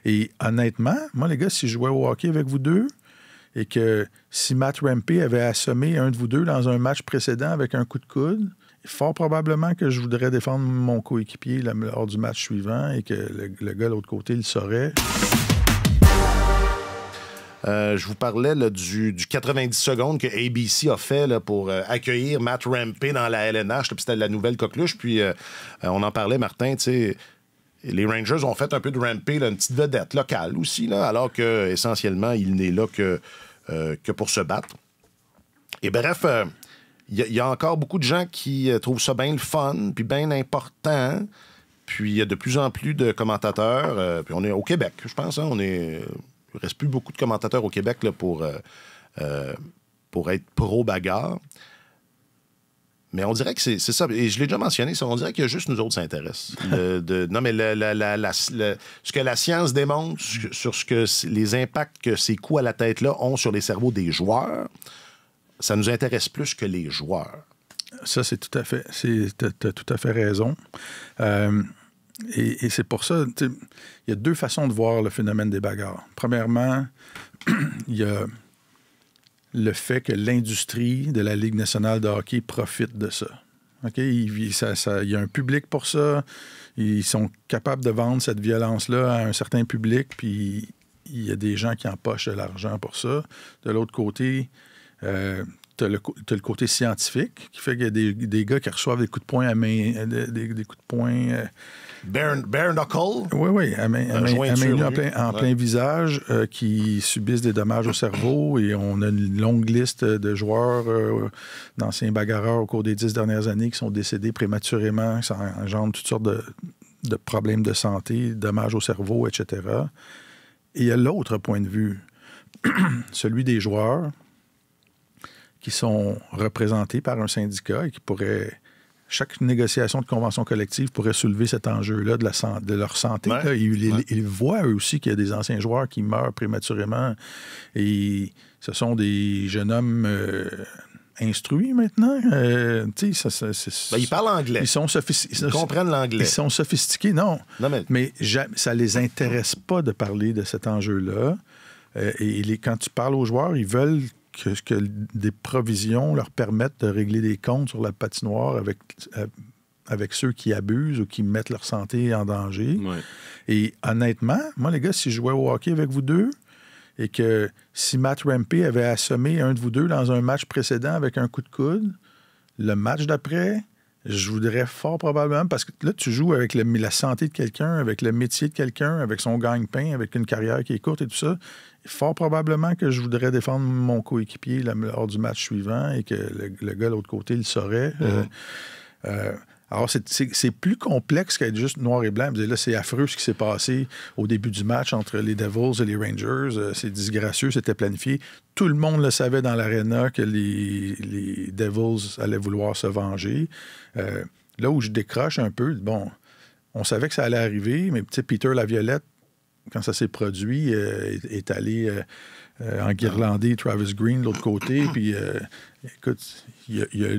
Et honnêtement, moi, les gars, si je jouais au hockey avec vous deux et que si Matt Rempe avait assommé un de vous deux dans un match précédent avec un coup de coude, fort probablement que je voudrais défendre mon coéquipier lors du match suivant et que le gars de l'autre côté le saurait. Je vous parlais là, du 90 secondes que ABC a fait là, pour accueillir Matt Rempe dans la LNH. Puis c'était la nouvelle coqueluche. Puis on en parlait, Martin, tu sais. Les Rangers ont fait un peu de Rempe, là, une petite vedette locale aussi, là, alors que essentiellement il n'est là que pour se battre. Et bref, il y a encore beaucoup de gens qui trouvent ça bien le fun, puis bien important. Puis il y a de plus en plus de commentateurs. Puis on est au Québec, je pense. Hein, il ne reste plus beaucoup de commentateurs au Québec là, pour être pro-bagarre. Mais on dirait que c'est ça. Et je l'ai déjà mentionné, ça, on dirait que juste nous autres s'intéressent. Non, mais ce que la science démontre sur les impacts que ces coups à la tête-là ont sur les cerveaux des joueurs, ça nous intéresse plus que les joueurs. Ça, c'est tout à fait... T'as tout à fait raison. Et c'est pour ça, il y a deux façons de voir le phénomène des bagarres. Premièrement, il y a le fait que l'industrie de la Ligue nationale de hockey profite de ça. Okay? Il y a un public pour ça. Ils sont capables de vendre cette violence-là à un certain public, puis il y a des gens qui empochent de l'argent pour ça. De l'autre côté, t'as le côté scientifique qui fait qu'il y a des gars qui reçoivent des coups de poing à main, des coups de poing... Bare knuckle? Oui, à main nue en plein visage, qui subissent des dommages au cerveau. Et on a une longue liste de joueurs, d'anciens bagarreurs au cours des 10 dernières années qui sont décédés prématurément. Ça engendre toutes sortes de problèmes de santé, dommages au cerveau, etc. Et il y a l'autre point de vue, celui des joueurs qui sont représentés par un syndicat et qui pourraient... Chaque négociation de convention collective pourrait soulever cet enjeu-là de leur santé. Ouais. Là, ils voient eux aussi qu'il y a des anciens joueurs qui meurent prématurément. Et ce sont des jeunes hommes instruits maintenant. Ils parlent anglais. Ils comprennent l'anglais. Ils sont sophistiqués, non. Mais ça ne les intéresse pas de parler de cet enjeu-là. Quand tu parles aux joueurs, ils veulent que des provisions leur permettent de régler des comptes sur la patinoire avec ceux qui abusent ou qui mettent leur santé en danger. Ouais. Et honnêtement, moi, les gars, si je jouais au hockey avec vous deux et que si Matt Rempe avait assommé un de vous deux dans un match précédent avec un coup de coude, le match d'après, je voudrais fort probablement, parce que là, tu joues avec la santé de quelqu'un, avec le métier de quelqu'un, avec son gagne-pain, avec une carrière qui est courte et tout ça, fort probablement que je voudrais défendre mon coéquipier lors du match suivant et que le gars de l'autre côté le saurait. Alors, c'est plus complexe qu'être juste noir et blanc. Là, c'est affreux ce qui s'est passé au début du match entre les Devils et les Rangers. C'est disgracieux, c'était planifié. Tout le monde le savait dans l'aréna que les Devils allaient vouloir se venger. Là où je décroche un peu, bon, on savait que ça allait arriver, mais Peter Laviolette, quand ça s'est produit, est allé enguirlander Travis Green de l'autre côté. Puis, écoute,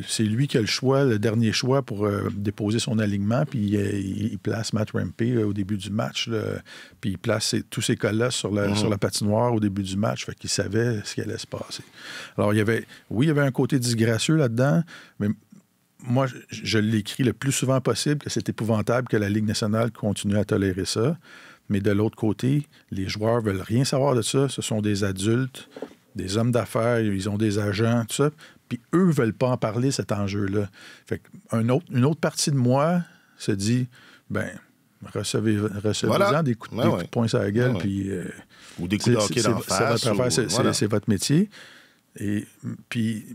c'est lui qui a le dernier choix pour déposer son alignement. Puis, il place Matt Rempe au début du match. Là, puis, il place tous ses colosses sur la patinoire au début du match. Fait qu'il savait ce qui allait se passer. Alors, il y avait un côté disgracieux là-dedans, mais moi, je l'écris le plus souvent possible que c'est épouvantable que la Ligue nationale continue à tolérer ça. Mais de l'autre côté, les joueurs veulent rien savoir de ça. Ce sont des adultes, des hommes d'affaires, ils ont des agents, tout ça. Puis eux ne veulent pas en parler, cet enjeu-là. Fait qu'une autre partie de moi se dit, recevez-en des coups de poing sur la gueule. Puis, ou des coups de hockey d'en face. C'est votre affaire, c'est votre métier. Et puis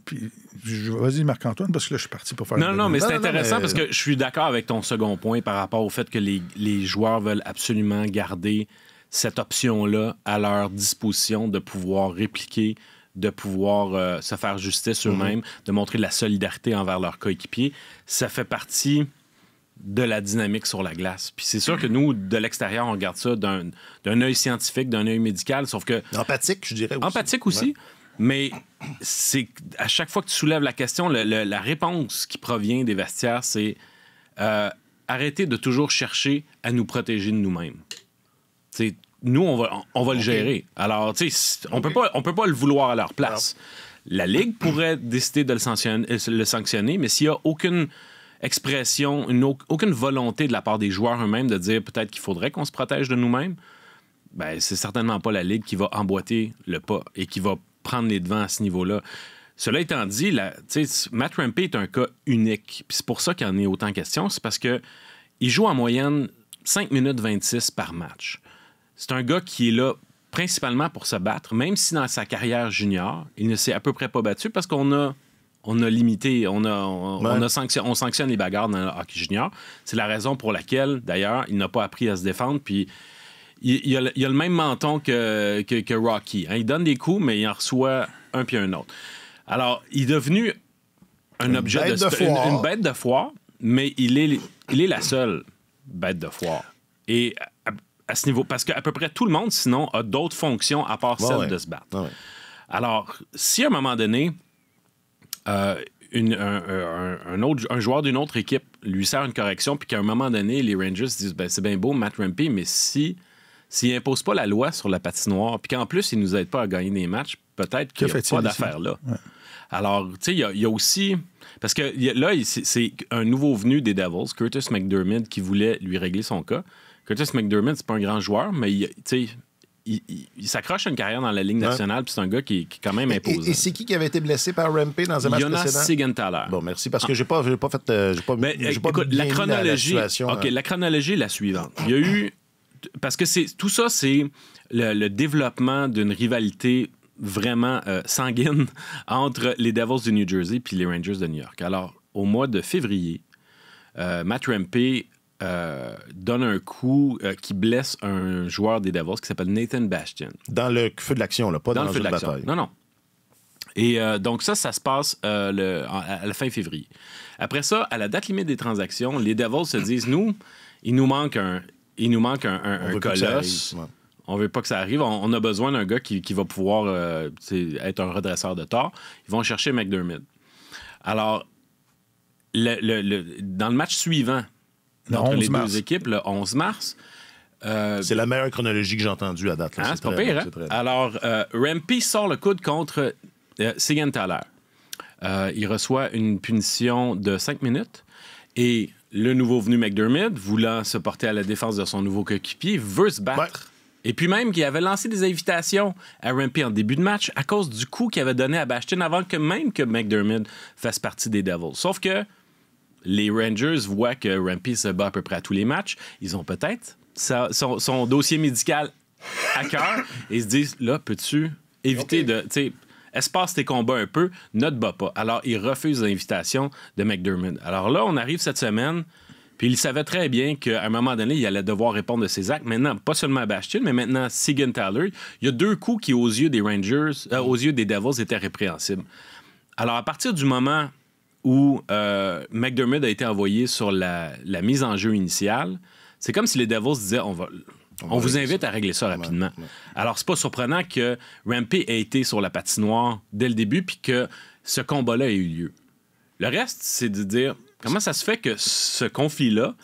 vas-y, Marc-Antoine, parce que là, je suis parti pour faire... Non, mais c'est intéressant parce que je suis d'accord avec ton second point par rapport au fait que les joueurs veulent absolument garder cette option-là à leur disposition de pouvoir répliquer, de pouvoir se faire justice eux-mêmes, de montrer de la solidarité envers leurs coéquipiers. Ça fait partie de la dynamique sur la glace. Puis c'est sûr que nous, de l'extérieur, on regarde ça d'un œil scientifique, d'un œil médical, sauf que... Empathique, je dirais aussi. Empathique aussi. Ouais. Mais c'est à chaque fois que tu soulèves la question, la réponse qui provient des vestiaires, c'est arrêter de toujours chercher à nous protéger de nous-mêmes. T'sais, nous, on va le gérer. Alors, tu sais, on peut pas le vouloir à leur place. La Ligue pourrait décider de le sanctionner, mais s'il n'y a aucune expression, aucune volonté de la part des joueurs eux-mêmes de dire peut-être qu'il faudrait qu'on se protège de nous-mêmes, ben c'est certainement pas la Ligue qui va emboîter le pas et qui va prendre les devants à ce niveau-là. Cela étant dit, Matt Rempe est un cas unique. Puis c'est pour ça qu'il en est autant question. C'est parce qu'il joue en moyenne 5 minutes 26 par match. C'est un gars qui est là principalement pour se battre, même si dans sa carrière junior, il ne s'est à peu près pas battu parce qu'on a limité, on sanctionne les bagarres dans le hockey junior. C'est la raison pour laquelle, d'ailleurs, il n'a pas appris à se défendre. Puis il a le même menton que Rocky. Hein. Il donne des coups, mais il en reçoit un puis un autre. Alors, il est devenu une bête de foire, mais il est la seule bête de foire. Et à ce niveau, parce qu'à peu près tout le monde, sinon, a d'autres fonctions à part celle de se battre. Ouais. Alors, si à un moment donné, un joueur d'une autre équipe lui sert une correction, puis qu'à un moment donné, les Rangers disent ben, c'est bien beau, Matt Rempe, mais s'il n'impose pas la loi sur la patinoire, puis qu'en plus, il ne nous aide pas à gagner des matchs, peut-être qu'il n'y a pas d'affaire là. Ouais. Alors, tu sais, il y a aussi... Parce que là, c'est un nouveau venu des Devils, Curtis McDermott, qui voulait lui régler son cas. Curtis McDermott, c'est pas un grand joueur, mais il s'accroche à une carrière dans la Ligue nationale, puis c'est un gars qui est quand même imposant. Et c'est qui avait été blessé par Rempe dans un match précédent? Jonas Siegenthaler. Bon, merci, parce que j'ai pas fait... écoute, la chronologie est la suivante. Il y a eu... Parce que tout ça, c'est le développement d'une rivalité vraiment sanguine entre les Devils du New Jersey puis les Rangers de New York. Alors, au mois de février, Matt Rempe donne un coup qui blesse un joueur des Devils qui s'appelle Nathan Bastian. Dans le feu de l'action, là, pas dans le feu de bataille. Non. Et donc ça se passe à la fin février. Après ça, à la date limite des transactions, les Devils se disent, il nous manque un colosse. On veut pas que ça arrive. On a besoin d'un gars qui va pouvoir être un redresseur de tort. Ils vont chercher McDermott. Alors, dans le match suivant, entre les deux équipes, le 11 mars... c'est la meilleure chronologie que j'ai entendue à date. C'est pas pire, hein? Alors, Rempe sort le coude contre Siegenthaler. Il reçoit une punition de 5 minutes et le nouveau venu McDermott, voulant se porter à la défense de son nouveau coéquipier, veut se battre. Ouais. Et puis même qu'il avait lancé des invitations à Rempe en début de match à cause du coup qu'il avait donné à Bastian avant que McDermott fasse partie des Devils. Sauf que les Rangers voient que Rempe se bat à peu près à tous les matchs. Ils ont peut-être son dossier médical à cœur et se disent, là, peux-tu éviter de... Espace tes combats un peu, ne te bats pas. Alors, il refuse l'invitation de McDermott. Alors là, on arrive cette semaine... Puis il savait très bien qu'à un moment donné, il allait devoir répondre de ses actes. Maintenant, pas seulement à Bastian, mais maintenant Siegenthaler. Il y a 2 coups qui, aux yeux des Rangers, aux yeux des Devils, étaient répréhensibles. Alors, à partir du moment où McDermott a été envoyé sur la mise en jeu initiale, c'est comme si les Devils disaient on vous invite à régler ça rapidement. Ouais. Alors, c'est pas surprenant que Rempe ait été sur la patinoire dès le début puis que ce combat-là ait eu lieu. Le reste, c'est de dire... Comment ça se fait que ce conflit-là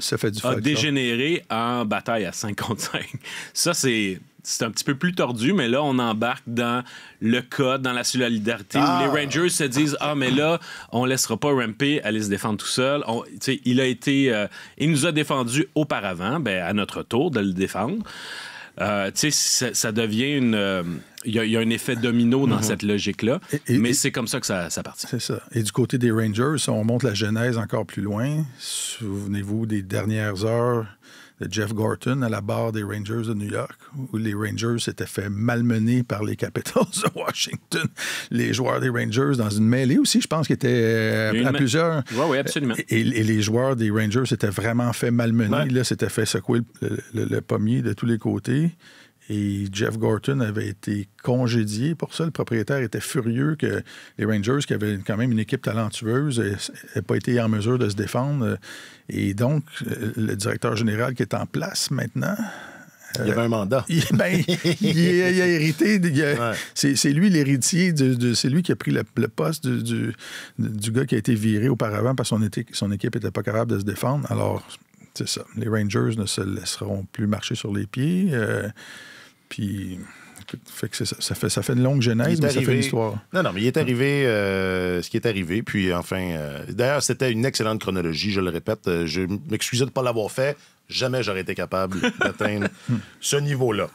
a dégénéré en bataille à 5 contre 5? Ça, c'est un petit peu plus tordu, mais là, on embarque dans le cas, dans la solidarité, où les Rangers se disent « Ah, mais là, on laissera pas Rempe aller se défendre tout seul. » Il nous a défendu auparavant, à notre tour de le défendre. Ça devient il y a un effet domino dans cette logique-là, mais c'est comme ça que ça partit. C'est ça. Et du côté des Rangers, on monte la genèse encore plus loin. Souvenez-vous des dernières heures de Jeff Gorton à la barre des Rangers de New York, où les Rangers s'étaient fait malmener par les Capitals de Washington. Les joueurs des Rangers dans une mêlée aussi, je pense qu'ils étaient à plusieurs. Oui, absolument. Et les joueurs des Rangers s'étaient vraiment fait malmener. Ouais. Là, s'étaient fait secouer le pommier de tous les côtés. Et Jeff Gorton avait été congédié pour ça. Le propriétaire était furieux que les Rangers, qui avaient quand même une équipe talentueuse, n'aient pas été en mesure de se défendre. Et donc, le directeur général qui est en place maintenant... il avait un mandat. Il a hérité. C'est lui l'héritier. C'est lui qui a pris le poste du gars qui a été viré auparavant parce que son équipe n'était pas capable de se défendre. Alors, c'est ça. Les Rangers ne se laisseront plus marcher sur les pieds. Puis, écoute, fait que ça fait une longue genèse, mais ça fait une histoire. Non, mais il est arrivé ce qui est arrivé. Puis enfin, d'ailleurs, c'était une excellente chronologie, je le répète. Je m'excusais de ne pas l'avoir fait. Jamais j'aurais été capable d'atteindre ce niveau-là.